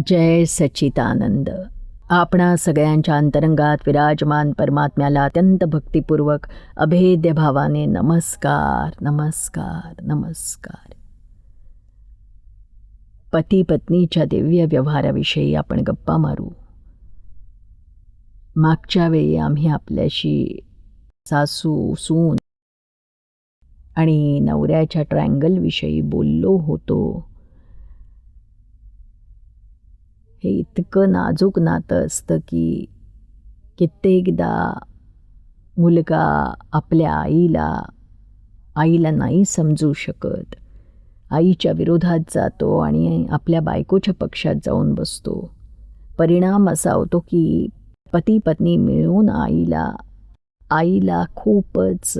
जय सच्चिदानंद. आपणा सगळ्यांच्या अंतरंगात विराजमान परमात्म्याला अत्यंत भक्तिपूर्वक अभेद्य भावाने नमस्कार नमस्कार नमस्कार. पती पत्नीच्या दिव्य व्यवहाराविषयी आपण गप्पा मारू. मागच्या वेळी आम्ही आपल्याशी सासू सून आणि नवऱ्याच्या ट्रायंगलविषयी बोललो होतो. हे इतकं नाजूक नातं असतं की कित्येकदा मुलगा आपल्या आईला नाही समजू शकत, आईच्या विरोधात जातो आणि आपल्या बायकोच्या पक्षात जाऊन बसतो. परिणाम असा होतो की पती पत्नी मिळून आईला खूपच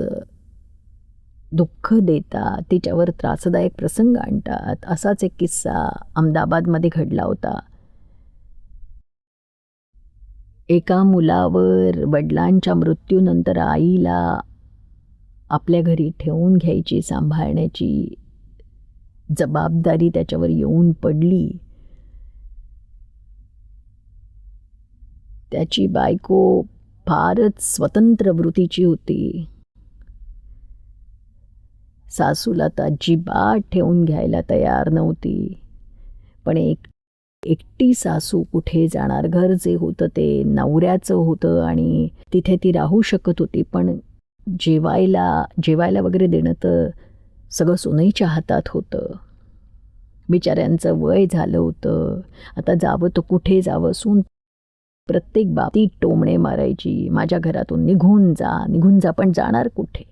दुःख देतात, तिच्यावर त्रासदायक प्रसंग आणतात. असाच एक किस्सा अहमदाबादमध्ये घडला होता. एका मुलावर वडिलांच्या मृत्यूनंतर आईला आपल्या घरी ठेवून घ्यायची, सांभाळण्याची जबाबदारी त्याच्यावर येऊन पडली. त्याची बायको फारच स्वतंत्र वृत्तीची होती. सासूला तर अजिबात ठेवून घ्यायला तयार नव्हती. पण एकटी सासू कुठे जाणार? घर जे होतं ते नवऱ्याचं होतं आणि तिथे ती राहू शकत होती. पण जेवायला वगैरे देणं तर सगळं सुनेच्या हातात होतं. बिचाऱ्यांचं वय झालं होतं. आता जावं तर कुठे जावं? सून प्रत्येक बाबतीत टोमणे मारायची, माझ्या घरातून निघून जा, पण जाणार कुठे?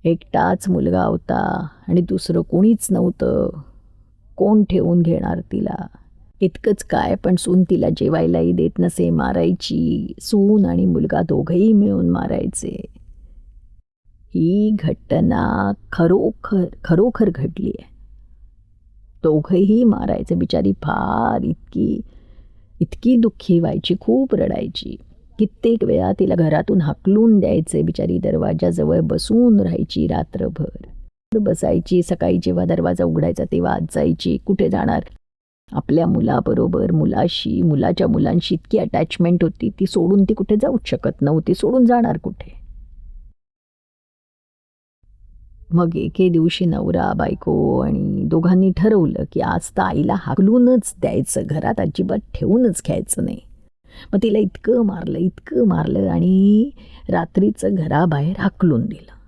एकटाच मुलगा होता आणि दुसरं कोणीच नव्हतं. कोण ठेवून घेणार तिला? इतकंच काय, पण सून तिला जेवायलाही देत नसे, मारायची. सून आणि मुलगा दोघंही मिळून मारायचे. ही घटना खरोखर घडली आहे. दोघंही मारायचे. बिचारी फार इतकी दुःखी व्हायची, खूप रडायची. कित्येक वेळा तिला घरातून हाकलून द्यायचे. बिचारी दरवाजाजवळ बसून राहायची, रात्रभर बसायची. सकाळी जेव्हा दरवाजा उघडायचा तेव्हा आत जायची. कुठे जाणार? आपल्या मुलाबरोबर, मुलाच्या मुलांशी इतकी अटॅचमेंट होती, ती सोडून ती कुठे जाऊच शकत नव्हती. सोडून जाणार कुठे? मग एके दिवशी नवरा बायको आणि दोघांनी ठरवलं की आज तर आईला हाकलूनच द्यायचं, घरात अजिबात ठेवूनच घ्यायचं नाही. मग तिला इतकं मारलं आणि रात्रीचं घराबाहेर हाकलून दिलं.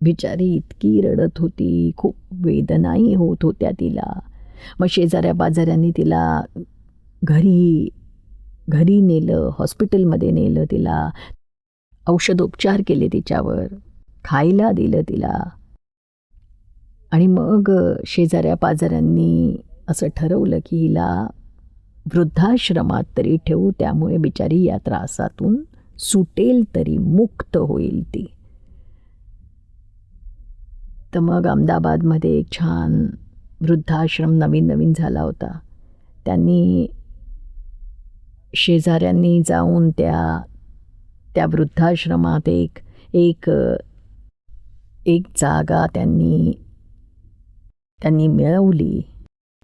बिचारी इतकी रडत होती, खूप वेदनाही होत होत्या तिला. मग शेजाऱ्या पाजाऱ्यांनी तिला घरी नेलं, हॉस्पिटलमध्ये नेलं. तिला औषधोपचार केले, तिच्यावर खायला दिलं तिला. आणि मग शेजाऱ्या पाजाऱ्यांनी असं ठरवलं की हिला वृद्धाश्रमात तरी ठेवू, त्यामुळे बिचारी या त्रासातून सुटेल तरी, मुक्त होईल ती. तर मग अहमदाबादमध्ये एक छान वृद्धाश्रम नवीन झाला होता. शेजाऱ्यांनी जाऊन त्या वृद्धाश्रमात एक जागा त्यांनी मिळवली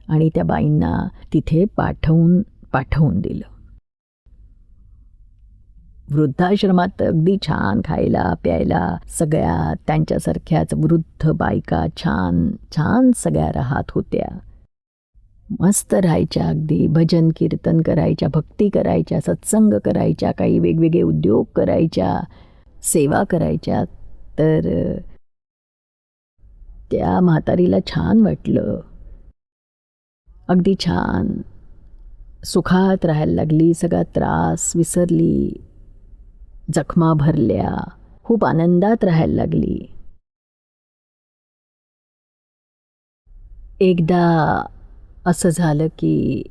आणि त्या बाईंना तिथे पाठवून दिलं. वृद्धाश्रमात अगदी छान खायला प्यायला सगळ्या त्यांच्यासारख्याच वृद्ध बायका छान सगळ्या राहत होत्या. मस्त राहायच्या, अगदी भजन कीर्तन करायच्या, भक्ती करायच्या, सत्संग करायच्या, काही वेगवेगळे उद्योग करायच्या, सेवा करायच्या. तर त्या म्हातारीला छान वाटलं, अगदी छान सुखात राहायला लागली. सगळा त्रास विसरली, जखमा भरल्या, खूप आनंदात राहायला लागली. एकदा असं झालं की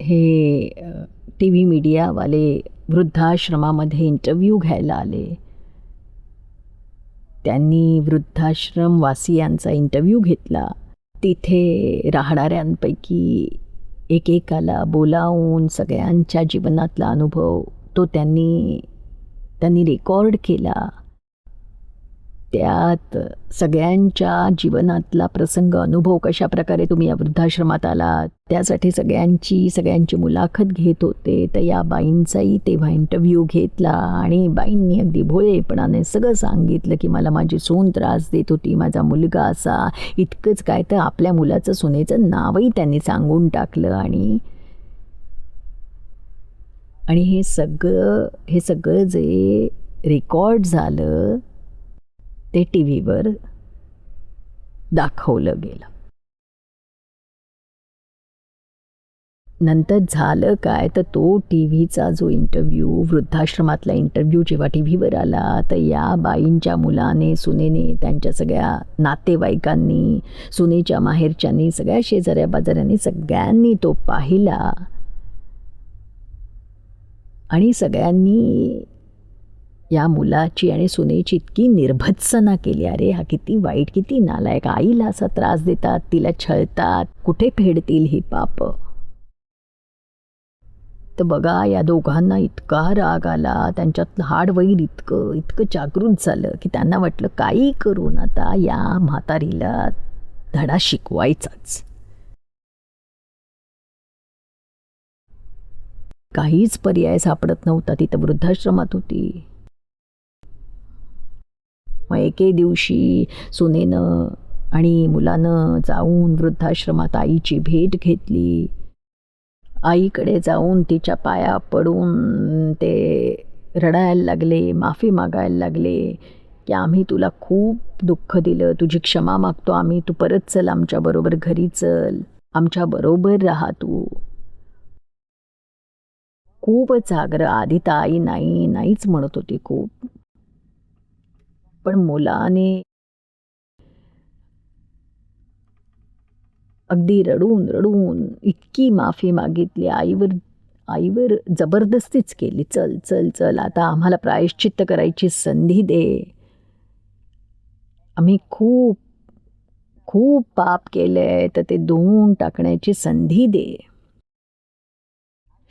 हे TV मीडियावाले वृद्धाश्रमामध्ये इंटरव्ह्यू घ्यायला आले. त्यांनी वृद्धाश्रमवासियांचा इंटरव्ह्यू घेतला. तिथे राहणाऱ्यांपैकी एकेकाला बोलावून सगळ्यांच्या जीवनातला अनुभव तो त्यांनी रेकॉर्ड केला. त्यात सगळ्यांच्या जीवनातला प्रसंग अनुभव कशा प्रकारे तुम्ही या वृद्धाश्रमात आलात त्यासाठी सगळ्यांची मुलाखत घेत होते. तर या बाईंचाही तेव्हा इंटरव्ह्यू घेतला आणि बाईंनी अगदी भोळेपणाने सगळं सांगितलं की मला माझी सून त्रास देत होती, माझा मुलगा असा. इतकंच काय तर आपल्या मुलाचं सुनेचं नावही त्यांनी सांगून टाकलं. आणि हे सगळं जे रेकॉर्ड झालं ते टी व्हीवर दाखवलं गेलं. नंतर झालं काय तर तो टी व्हीचा जो इंटरव्ह्यू, वृद्धाश्रमातला इंटरव्ह्यू जेव्हा टी व्हीवर आला तर या बाईंच्या मुलाने, सुनेने, त्यांच्या सगळ्या नातेवाईकांनी, सुनेच्या माहेरच्यांनी, सगळ्या शेजाऱ्या बाजाऱ्यांनी सगळ्यांनी तो पाहिला. आणि सगळ्यांनी या मुलाची आणि सुनेची इतकी निर्भत्सना केली. अरे हा किती वाईट, किती नालायक, आईला असा त्रास देतात, तिला छळतात, कुठे फेडतील ही पाप. तर बघा या दोघांना इतका राग आला, त्यांच्यात हाडवैर इतकं जागृत झालं की त्यांना वाटलं काही करून आता या म्हातारीला धडा शिकवायचाच. काहीच पर्याय सापडत नव्हता, ती तर वृद्धाश्रमात होती. मग एके दिवशी सुनेनं आणि मुलानं जाऊन वृद्धाश्रमात आईची भेट घेतली. आईकडे जाऊन तिच्या पाया पडून ते रडायला लागले, माफी मागायला लागले की आम्ही तुला खूप दुःख दिलं, तुझी क्षमा मागतो आम्ही, तू परत चल आमच्याबरोबर घरी, चल आमच्याबरोबर राहा तू. खूपच आग्रह. आधी तर आई नाहीच म्हणत होती खूप, पण मुलाने अगदी रडून रडून इतकी माफी मागितली, आईवर जबरदस्तीच केली. चल चल चल आता आम्हाला प्रायश्चित्त करायची संधी दे, आम्ही खूप खूप पाप केलंय तर ते धुवून टाकण्याची संधी दे.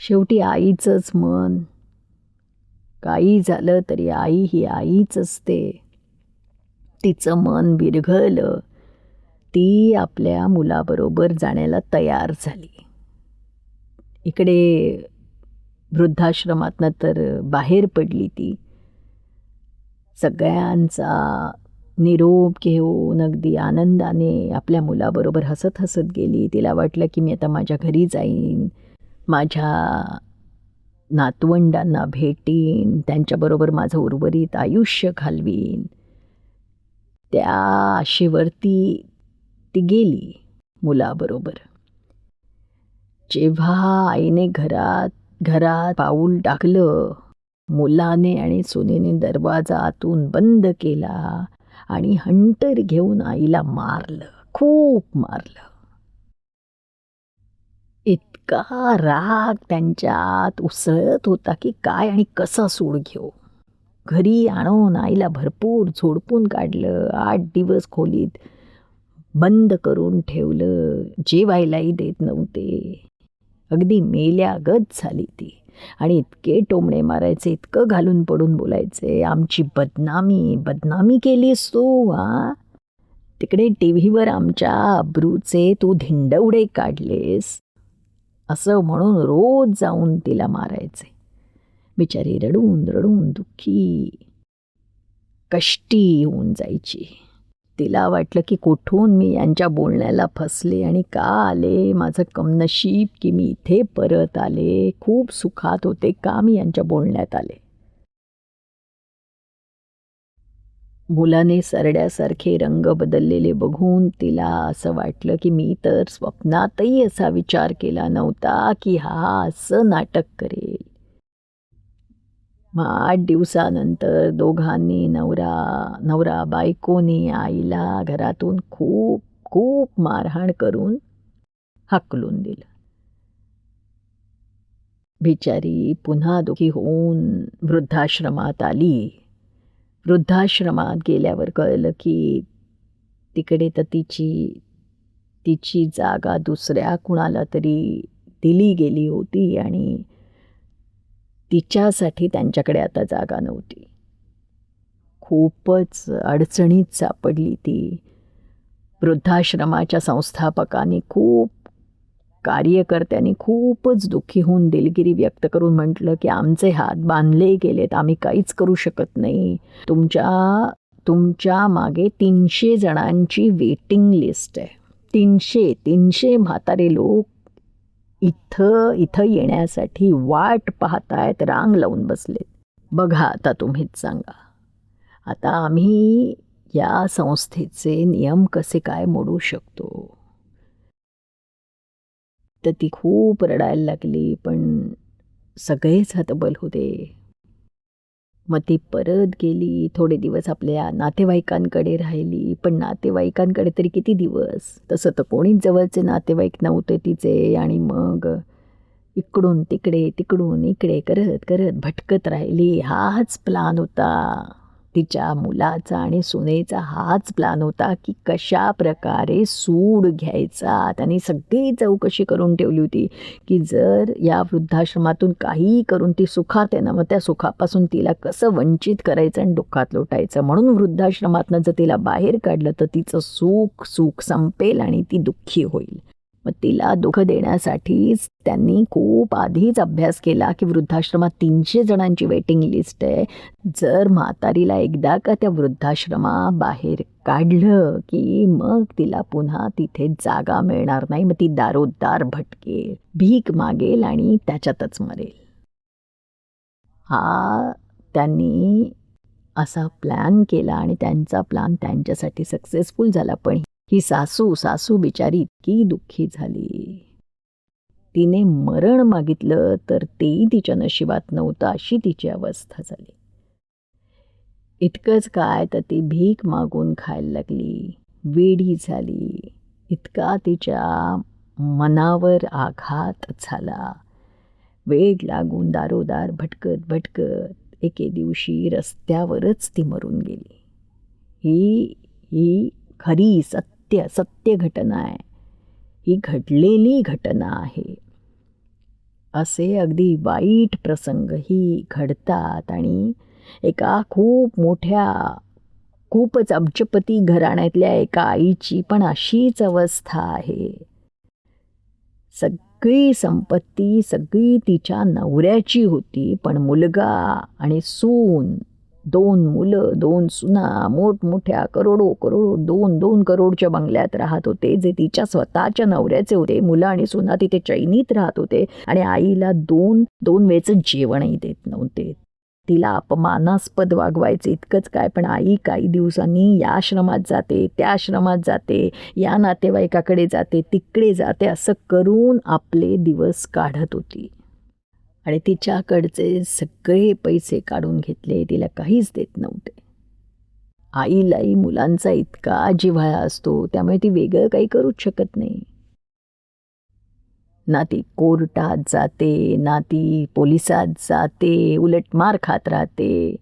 शेवटी आईचंच मन, काही झालं तरी आई ही आईच असते. तिचं मन विरघळलं, ती आपल्या मुलाबरोबर जाण्याला तयार झाली. इकडे वृद्धाश्रमातनं तर बाहेर पडली ती. सगळ्यांचा निरोप घेऊन अगदी आनंदाने आपल्या मुलाबरोबर हसत हसत गेली. तिला वाटलं की मी आता माझ्या घरी जाईन, माझ्या नातवंडांना भेटीन, त्यांच्याबरोबर माझं उर्वरित आयुष्य घालवीन. त्या आशेवरती ती गेली मुलाबरोबर. जेव्हा आईने घरात पाऊल टाकलं, मुलाने आणि सुनेने दरवाजा आतून बंद केला आणि हंटर घेऊन आईला मारलं, खूप मारलं. इतका राग त्यांच्यात उसळत होता की काय आणि कसा सूड घेऊ. घरी आणून आईला भरपूर झोडपून काढलं, 8 दिवस खोलीत बंद करून ठेवलं, जेवायलाही देत नव्हते. अगदी मेल्यागत झाली ती. आणि इतके टोमणे मारायचे, इतकं घालून पडून बोलायचे, आमची बदनामी केलीस तू, हा तिकडे टी व्हीवर आमच्या अब्रूचे तू धिंडवडे काढलेस, असं म्हणून रोज जाऊन तिला मारायचे. बिचारी रडून रडून दुःखी कष्टी होऊन जायची. तिला वाटलं की कुठून मी यांच्या बोलण्याला फसले आणि का आले, माझं कमनशीब की मी इथे परत आले, खूप सुखात होते, का मी यांच्या बोलण्यात आले. मुलाने सरड्यासारखे रंग बदललेले बघून तिला असं वाटलं की मी तर स्वप्नातही असा विचार केला नव्हता की हा असं नाटक करेल. मग 8 दिवसानंतर दोघांनी, नवरा बायकोनी आईला घरातून खूप खूप मारहाण करून हाकलून दिलं. बिचारी पुन्हा दुःखी होऊन वृद्धाश्रमात आली. वृद्धाश्रमात गेल्यावर कळलं की तिकडे तर तिची जागा दुसऱ्या कुणाला तरी दिली गेली होती आणि तिच्यासाठी त्यांच्याकडे आता जागा नव्हती. खूपच अडचणीत सापडली ती. वृद्धाश्रमाच्या संस्थापकांनी कार्यकर्त्यांनी खूपच दुःखी होऊन दिलगिरी व्यक्त करून म्हटलं की आमचे हात बांधले गेलेत, आम्ही काहीच करू शकत नाही. तुमच्या मागे 300 जणांची वेटिंग लिस्ट आहे. 300 म्हातारे लोक इथं येण्यासाठी वाट पाहतायत, रांग लावून बसलेत. बघा आता तुम्हीच सांगा, आता आम्ही या संस्थेचे नियम कसे काय मोडू शकतो. तर ती खूप रडायला लागली, पण सगळेच हतबल होते. मग ती परत गेली, थोडे दिवस आपल्या नातेवाईकांकडे राहिली. पण नातेवाईकांकडे तरी किती दिवस, तसं तर कोणीच जवळचे नातेवाईक नव्हते तिचे. आणि मग इकडून तिकडे तिकडून इकडे करत करत भटकत राहिली. हाच प्लान होता तिच्या मुलाचा आणि सुनेचा, हाच प्लान होता की कशा प्रकारे सूड घ्यायचा. त्यांनी सगळी चौकशी करून ठेवली होती की जर या वृद्धाश्रमातून काही करून ती सुखात आहे ना, मग त्या सुखापासून तिला कसं वंचित करायचं आणि दुःखात लोटायचं. म्हणून वृद्धाश्रमातनं जर तिला बाहेर काढलं तर तिचं सुख संपेल आणि ती दुःखी होईल. मग तिला दुःख देण्यासाठीच त्यांनी खूप आधीच अभ्यास केला की वृद्धाश्रमात 300 जणांची वेटिंग लिस्ट आहे. जर म्हातारीला एकदा का त्या बाहेर काढलं की मग तिला पुन्हा तिथे जागा मिळणार नाही. मग ती दारोदार भटकेल, भीक मागेल आणि त्याच्यातच मरेल. हा त्यांनी असा प्लॅन केला आणि त्यांचा प्लॅन त्यांच्यासाठी सक्सेसफुल झाला. पण ही सासू बिचारी इतकी दुःखी झाली. तिने मरण मागितलं तर तेही तिच्या नशिबात नव्हतं, अशी तिची अवस्था झाली. इतकंच काय तर ती भीक मागून खायला लागली, वेडी झाली. इतका तिच्या मनावर आघात झाला. वेड लागून दारोदार भटकत एके दिवशी रस्त्यावरच ती मरून गेली. ही खरी सत्य घटना आहे. ही घडलेली घटना आहे. असे अगदी वाईट प्रसंगही घडतात आणि एका खूपच अब्जपती घराण्यातल्या एका आईची पण अशीच अवस्था आहे. सगळी संपत्ती सगळी तिच्या नवऱ्याची होती, पण मुलगा आणि सून, 2 मुलं 2 सुना मोठमोठ्या करोडो 2 करोडच्या बंगल्यात राहत होते, जे तिच्या स्वतःच्या नवऱ्याचे होते. मुलं आणि सुना तिथे चैनीत राहत होते आणि आईला 2 वेळचं जेवणही देत नव्हते. तिला अपमानास्पद वागवायचे. इतकंच काय, पण आई काही दिवसांनी या आश्रमात जाते, त्या आश्रमात जाते, या नातेवाईकाकडे जाते, तिकडे जाते, असं करून आपले दिवस काढत होती. आणि तिच्याकडचे सगळे पैसे काढून घेतले, तिला काहीच देत नव्हते. आईलाही मुलांचा इतका जिव्हाळा असतो, त्यामुळे ती वेगळं काही करूच शकत नाही. ना ती कोर्टात जाते, ना ती पोलिसात जाते, उलट मार खात राहते,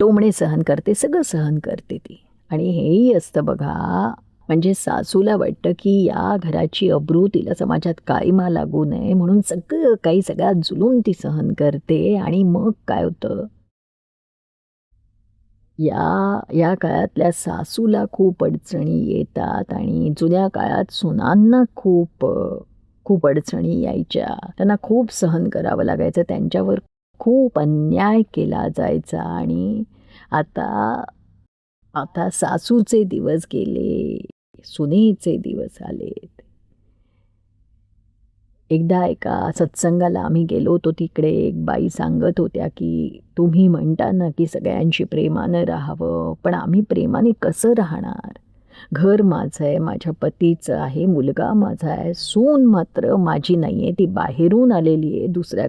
टोमणे सहन करते, सगळं सहन करते ती. आणि हेही असतं बघा, म्हणजे सासूला वाटतं की या घराची अब्रू तिला समाजात कायमा लागू नये म्हणून सगळ्यात जुलूम ती सहन करते. आणि मग काय होतं, या काळातल्या सासूला खूप अडचणी येतात आणि जुन्या काळात सुनांना खूप अडचणी यायच्या. त्यांना खूप सहन करावं लागायचं, त्यांच्यावर खूप अन्याय केला जायचा. आणि आता सासूचे दिवस गेले, सुनेचे दिवस आलेत. एकदा एका सत्संगाला आम्ही गेलो होतो, तिकडे एक बाई सांगत होत्या की तुम्ही म्हणता ना की सगळ्यांशी प्रेमानं राहावं, पण आम्ही प्रेमाने कसं राहणार. घर माझं आहे, माझ्या पतीचं आहे, मुलगा माझा आहे, सून मात्र माझी नाही आहे, ती बाहेरून आलेली आहे, दुसऱ्या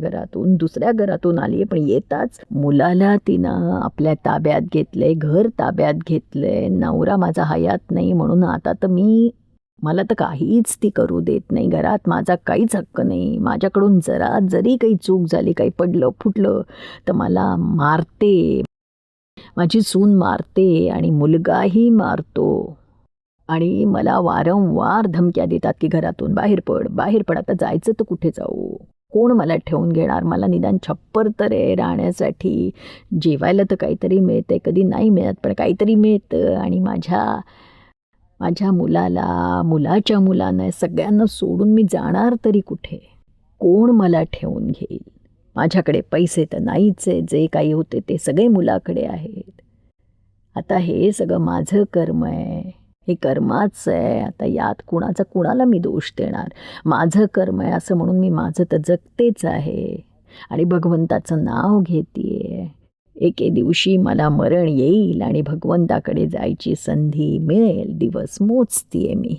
घरातून आली आहे. पण येताच मुलाला तिनं आपल्या ताब्यात घेतलंय, घर ताब्यात घेतलंय. नवरा माझा हयात नाही म्हणून आता तर मला तर काहीच ती करू देत नाही. घरात माझा काहीच हक्क नाही. माझ्याकडून जरी काही चूक झाली, काही पडलं फुटलं तर मला मारते, माझी सून मारते आणि मुलगाही मारतो. आणि मला वारंवार धमक्या देतात की घरातून बाहेर पड, आता जायचं तर कुठे जाऊ. कोण मला ठेवून घेणार? मला निदान छप्पर तर आहे राहण्यासाठी, जेवायला तर काहीतरी मिळते, कधी नाही मिळत पण काहीतरी मिळतं. आणि माझ्या माझ्या मुलाला, मुलाच्या मुलांना, सगळ्यांना सोडून मी जाणार तरी कुठे? कोण मला ठेवून घेईल? माझ्याकडे पैसे तर नाहीच आहे, जे काही होते ते सगळे मुलाकडे आहेत. आता हे सगळं माझं कर्म आहे, हे कर्माचं आहे. आता यात कुणाला मी दोष देणार? माझं कर्म आहे असं म्हणून मी माझं तर जगतेच आहे आणि भगवंताचं नाव घेते. एके दिवशी मला मरण येईल आणि भगवंताकडे जायची संधी मिळेल, दिवस मोजतीये मी.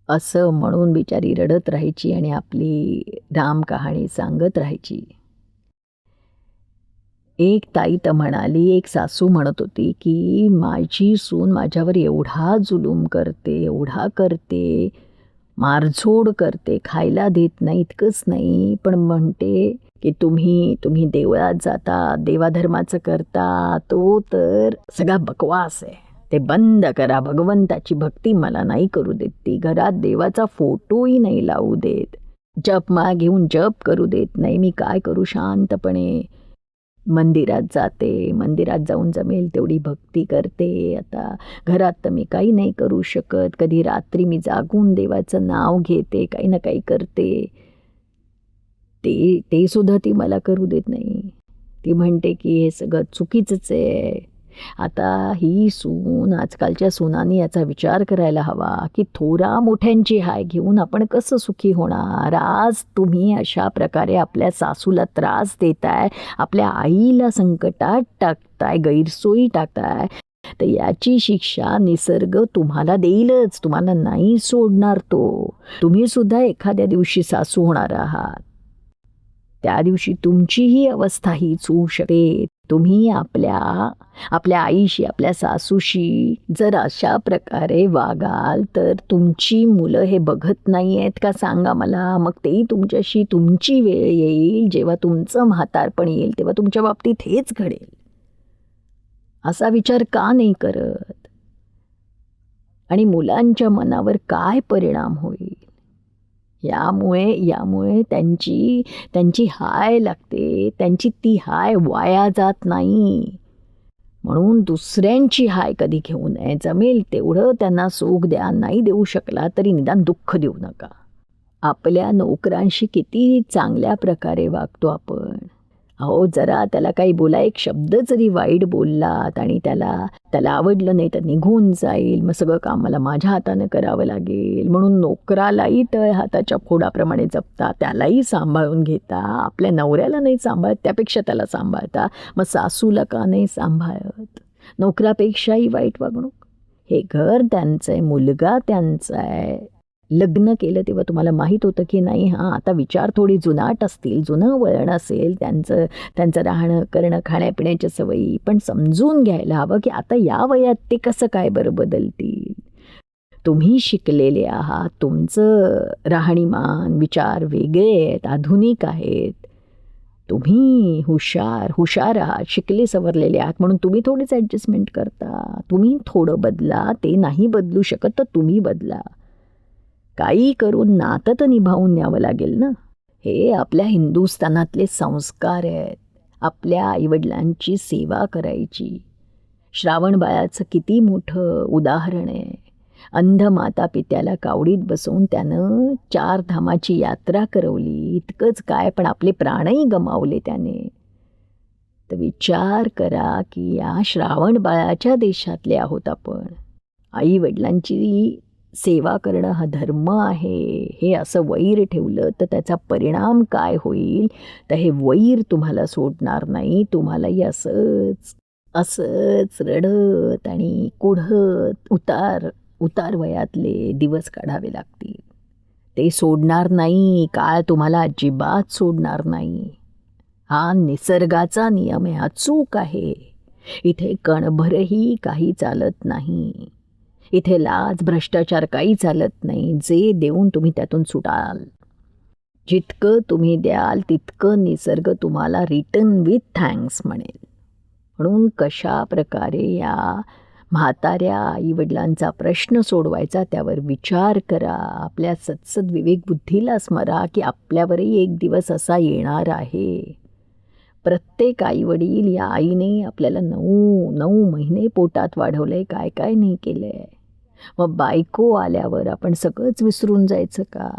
असं म्हणून बिचारी रडत राहायची आणि आपली राम कहाणी सांगत राहायची. एक ताई तर म्हणाली, एक सासू म्हणत होती की माझी सून माझ्यावर एवढा जुलूम करते, एवढा करते, मारझोड करते, खायला देत नाही, इतकंच नाही पण म्हणते की तुम्ही तुम्ही देवळात जाता, देवाधर्माचं करता, तो तर सगळा बकवास आहे, ते बंद करा. भगवंताची भक्ती मला नाही करू देत ती, घरात देवाचा फोटोही नाही लावू देत, जपमाळ घेऊन जप करू देत नाही. मी काय करू? शांतपणे मंदिरात जाते, मंदिरात जाऊन जमेल तेवढी भक्ती करते. आता घरात तर मी काही नाही करू शकत, कधी रात्री मी जागून देवाचं नाव घेते, काही ना काही करते, ते सुद्धा ती मला करू देत नाही. ती म्हणते की हे सगळं चुकीचंच आहे. आता ही सून, आजकालच्या सुनांनी याचा विचार करायला हवा की थोरा मोठ्यांची हाय घेऊन आपण कसं सुखी होणार? आज तुम्ही अशा प्रकारे आपल्या सासूला त्रास देताय, आपल्या आईला संकटात टाकताय, गैरसोयी टाकताय, तर याची शिक्षा निसर्ग तुम्हाला देईलच, तुम्हाला नाही सोडणार तो. तुम्ही सुद्धा एखाद्या दिवशी सासू होणार आहात, त्या दिवशी तुमचीही अवस्था हीच होऊ शकते. तुम्ही आपल्या आईशी, आपल्या सासूशी जर अशा प्रकारे वागाल तर तुमची मुलं हे बघत नाही आहेत का सांगा मला? मग तेही तुमच्याशी तुमची वेळ येईल, जेव्हा तुमचं म्हातारपण येईल तेव्हा तुमच्या बाबतीत हेच घडेल. असा विचार का नाही करत? आणि मुलांच्या मनावर काय परिणाम होईल? यामुळे त्यांची हाय लागते, त्यांची ती हाय वाया जात नाही. म्हणून दुसऱ्यांची हाय कधी घेऊ नये. जमेल तेवढं त्यांना सुख द्या, नाही देऊ शकला तरी निदान दुःख देऊ नका. आपल्या नोकरांशी किती चांगल्या प्रकारे वागतो आपण. अहो जरा त्याला काही बोला, एक शब्द जरी वाईट बोललात आणि त्याला आवडलं नाही तर निघून जाईल, मग सगळं काम मला माझ्या हातानं करावं लागेल म्हणून नोकरालाही तळ हाताच्या फोडाप्रमाणे जपता, त्यालाही सांभाळून घेता. आपल्या नवऱ्याला नाही सांभाळत त्यापेक्षा त्याला सांभाळता, मग सासूला का नाही सांभाळत? नोकरापेक्षाही वाईट वागणूक. हे घर त्यांचं आहे, मुलगा त्यांचा आहे. लग्न केलं तेव्हा तुम्हाला माहीत होतं की नाही, हां आता विचार थोडी जुनाट असतील, जुनं वळण असेल त्यांचं राहणं करणं, खाण्यापिण्याच्या सवयी, पण समजून घ्यायला हवं की आता या वयात ते कसं काय बरं बदलतील. तुम्ही शिकलेले आहात, तुमचं राहणीमान विचार वेगळे आहेत, आधुनिक आहेत, तुम्ही हुशार आहात, शिकले सवरलेले आहात, म्हणून तुम्ही थोडीच ॲडजस्टमेंट करता. तुम्ही थोडं बदला, ते नाही बदलू शकत तर तुम्ही बदला. काही करून नातं तर निभावून न्यावं लागेल ना. हे आपल्या हिंदुस्थानातले संस्कार आहेत, आपल्या आईवडिलांची सेवा करायची. श्रावण बाळाचं किती मोठं उदाहरण आहे. अंध माता पित्याला कावडीत बसवून त्यानं 4 धामाची यात्रा करवली, इतकंच काय पण आपले प्राणही गमावले त्याने. तर विचार करा की या श्रावण बाळाच्या देशातले आहोत आपण. आईवडिलांची सेवा करणं हा धर्म आहे. हे असं वैर ठेवलं तर त्याचा परिणाम काय होईल? तर हे वैर तुम्हाला सोडणार नाही. तुम्हालाही असंच रडत आणि कुढत उतार वयातले दिवस काढावे लागतील. ते सोडणार नाही. काळ तुम्हाला अजिबात सोडणार नाही. हा निसर्गाचा नियम आहे, हा चूक आहे. इथे कणभरही काही चालत नाही. इथे लाज भ्रष्टाचार काही चालत नाही. जे देऊन तुम्ही त्यातून सुटाल, जितकं तुम्ही द्याल तितकं निसर्ग तुम्हाला रिटर्न विथ थँक्स म्हणेल. म्हणून कशा प्रकारे या म्हाताऱ्या आईवडिलांचा प्रश्न सोडवायचा, त्यावर विचार करा. आपल्या सत्सद विवेकबुद्धीला स्मरा की आपल्यावरही एक दिवस असा येणार आहे. प्रत्येक आईवडील या आईने आपल्याला 9 महिने पोटात वाढवलंय, काय काय नाही केलंय. मग बायको आल्यावर आपण सगळंच विसरून जायचं का?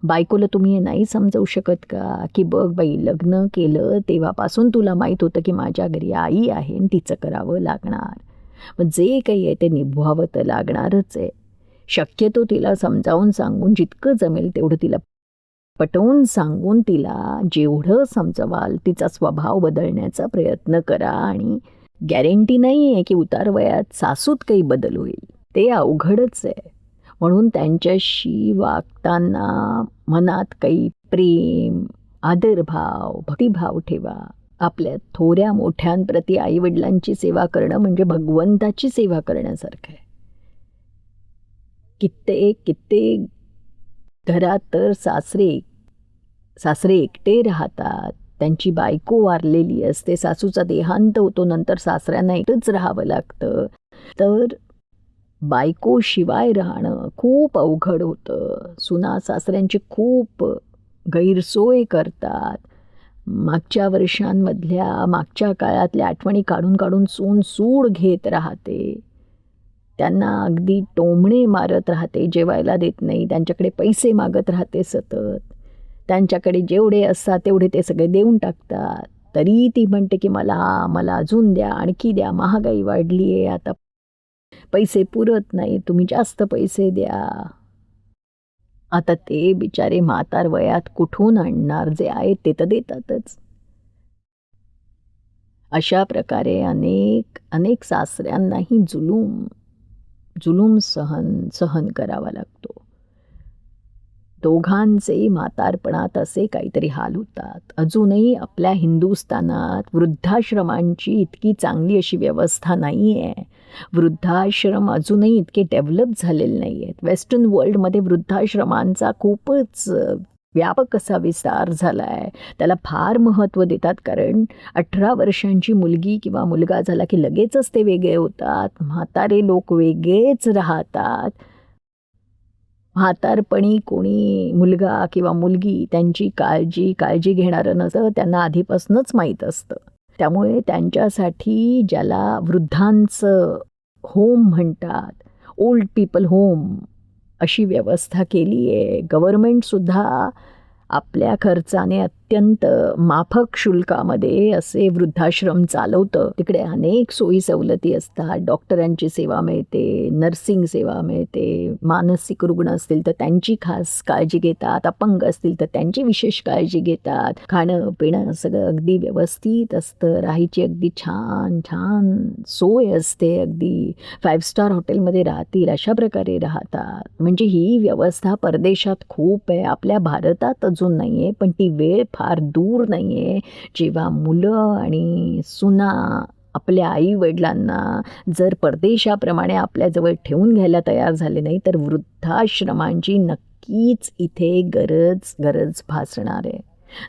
बायकोला तुम्ही हे नाही समजावू शकत का की बघ बाई, लग्न केलं तेव्हापासून तुला माहीत होतं की माझ्या घरी आई आहे आणि तिचं करावं लागणार. मग जे काही आहे ते निभवावं तर लागणारच आहे. शक्यतो तिला समजावून सांगून जितकं जमेल तेवढं तिला पटवून सांगून तिला जेवढं समजवाल तिचा स्वभाव बदलण्याचा प्रयत्न करा. आणि गॅरंटी नाही आहे की उतार वयात सासूत काही बदल होईल, ते अवघडच आहे. म्हणून त्यांच्याशी वागताना मनात काही प्रेम, आदरभाव, भक्तिभाव ठेवा. आपल्या थोऱ्या मोठ्यांप्रती आईवडिलांची सेवा करणं म्हणजे भगवंताची सेवा करण्यासारखं आहे. कित्येक घरात तर सासरे एकटे राहतात, त्यांची बायको वारलेली असते, सासूचा देहांत होतो, नंतर सासऱ्यांना एकटंच राहावं लागतं. तर बायकोशिवाय राहणं खूप अवघड होतं. सुना सासऱ्यांची खूप गैरसोय करतात. मागच्या काळातल्या आठवणी काढून काढून सूड घेत राहते. त्यांना अगदी टोमणे मारत राहते, जेवायला देत नाही, त्यांच्याकडे पैसे मागत राहते सतत. त्यांच्याकडे जेवढे असतात तेवढे ते सगळे देऊन टाकतात. तरी ती म्हणते की मला अजून द्या, आणखी द्या, महागाई वाढली आहे, आता पैसे पुरत नाही, तुम्ही जास्त पैसे द्या. आता ते बिचारे म्हातार वयात कुठून आणणार? जे आहे ते तर देतातच. अशा प्रकारे अनेक सासऱ्यांनाही जुलूम सहन करावा लागतो. दोघांचे म्हातारपणात असे काहीतरी हाल होतात. अजूनही आपल्या हिंदुस्थानात वृद्धाश्रमांची इतकी चांगली अशी व्यवस्था नाही आहे. वृद्धाश्रम अजूनही इतके डेव्हलप झालेले नाही आहेत. वेस्टर्न वर्ल्डमध्ये वृद्धाश्रमांचा खूपच व्यापक असा विस्तार झाला आहे. त्याला फार महत्त्व देतात, कारण 18 वर्षांची मुलगी किंवा मुलगा झाला की लगेचच ते वेगळे होतात. म्हातारे लोक वेगळेच राहतात. म्हातारपणी कोणी मुलगा किंवा मुलगी त्यांची काळजी घेणारं नसतं, त्यांना आधीपासूनच माहीत असतं. त्यामुळे त्यांच्यासाठी ज्याला वृद्धांचं होम म्हणतात, ओल्ड पीपल होम, अशी व्यवस्था केली आहे. गव्हर्मेंटसुद्धा आपल्या खर्चाने अत्यंत माफक शुल्कामध्ये असे वृद्धाश्रम चालवतं. तिकडे अनेक सोयी सवलती असतात. डॉक्टरांची सेवा मिळते, नर्सिंग सेवा मिळते, मानसिक रुग्ण असतील तर त्यांची खास काळजी घेतात, अपंग असतील तर त्यांची विशेष काळजी घेतात. खाणं पिणं सगळं अगदी व्यवस्थित असतं. राहायची अगदी छान सोय असते. अगदी 5 स्टार हॉटेलमध्ये राहतील अशा प्रकारे राहतात. म्हणजे ही व्यवस्था परदेशात खूप आहे, आपल्या भारतात अजून नाही आहे. पण ती वेळ फार दूर नाही आहे जेव्हा मुलं आणि सुना आपल्या आईवडिलांना जर परदेशाप्रमाणे आपल्याजवळ ठेवून घ्यायला तयार झाले नाही, तर वृद्धाश्रमांची नक्कीच इथे गरज भासणार आहे.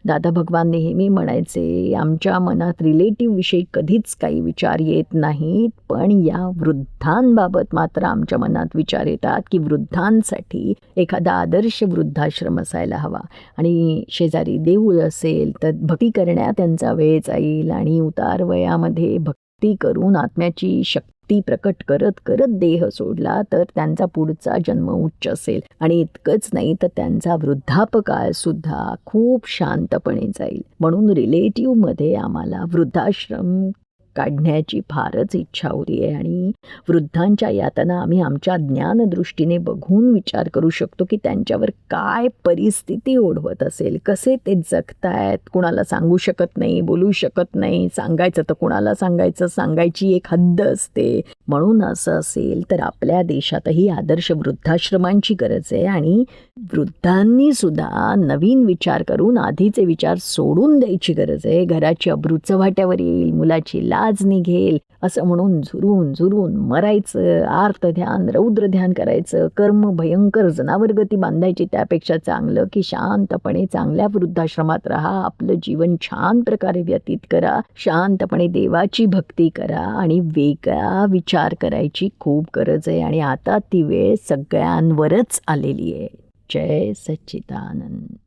दादा भगवान नेहमी म्हणायचे, आमच्या मनात रिलेटिव्हविषयी कधीच काही विचार येत नाहीत, पण या वृद्धांबाबत मात्र आमच्या मनात विचार येतात की वृद्धांसाठी एखादा आदर्श वृद्धाश्रम असायला हवा. आणि शेजारी देऊळ असेल तर भक्ती करण्यात त्यांचा वेळ जाईल, आणि उतार वयामध्ये भक्ती करून आत्म्याची शक्ती प्रकट करत देह सोडला तर त्यांचा पुढचा जन्म उच्च असेल. आणि इतकंच नाही तर त्यांचा वृद्धापकाळ सुद्धा खूप शांतपणे जाईल. म्हणून रिलेटिव्हमध्ये आम्हाला वृद्धाश्रम काढण्याची फारच इच्छा होती आहे. आणि वृद्धांच्या यातना आम्ही आमच्या ज्ञानदृष्टीने बघून विचार करू शकतो की त्यांच्यावर काय परिस्थिती ओढवत असेल, कसे ते जगतायत. कुणाला सांगू शकत नाही, बोलू शकत नाही, सांगायचं तर कुणाला सांगायचं, सांगायची एक हद्द असते. म्हणून असं असेल तर आपल्या देशातही आदर्श वृद्धाश्रमांची गरज आहे. आणि वृद्धांनी सुद्धा नवीन विचार करून आधीचे विचार सोडून द्यायची गरज आहे. घराची अब्रू चव्हाट्यावर येईल, मुलाची आज निघेल असं म्हणून झुरून झुरून मरायचं, आर्त ध्यान रौद्र ध्यान करायचं, कर्म भयंकर जनावरगती बांधायची, त्यापेक्षा चांगलं की शांतपणे चांगल्या वृद्धाश्रमात राहा, आपलं जीवन छान प्रकारे व्यतीत करा, शांतपणे देवाची भक्ती करा आणि वेगळा विचार करायची खूप गरज आहे. आणि आता ती वेळ सगळ्यांवरच आलेली आहे. जय सच्चिदानंद.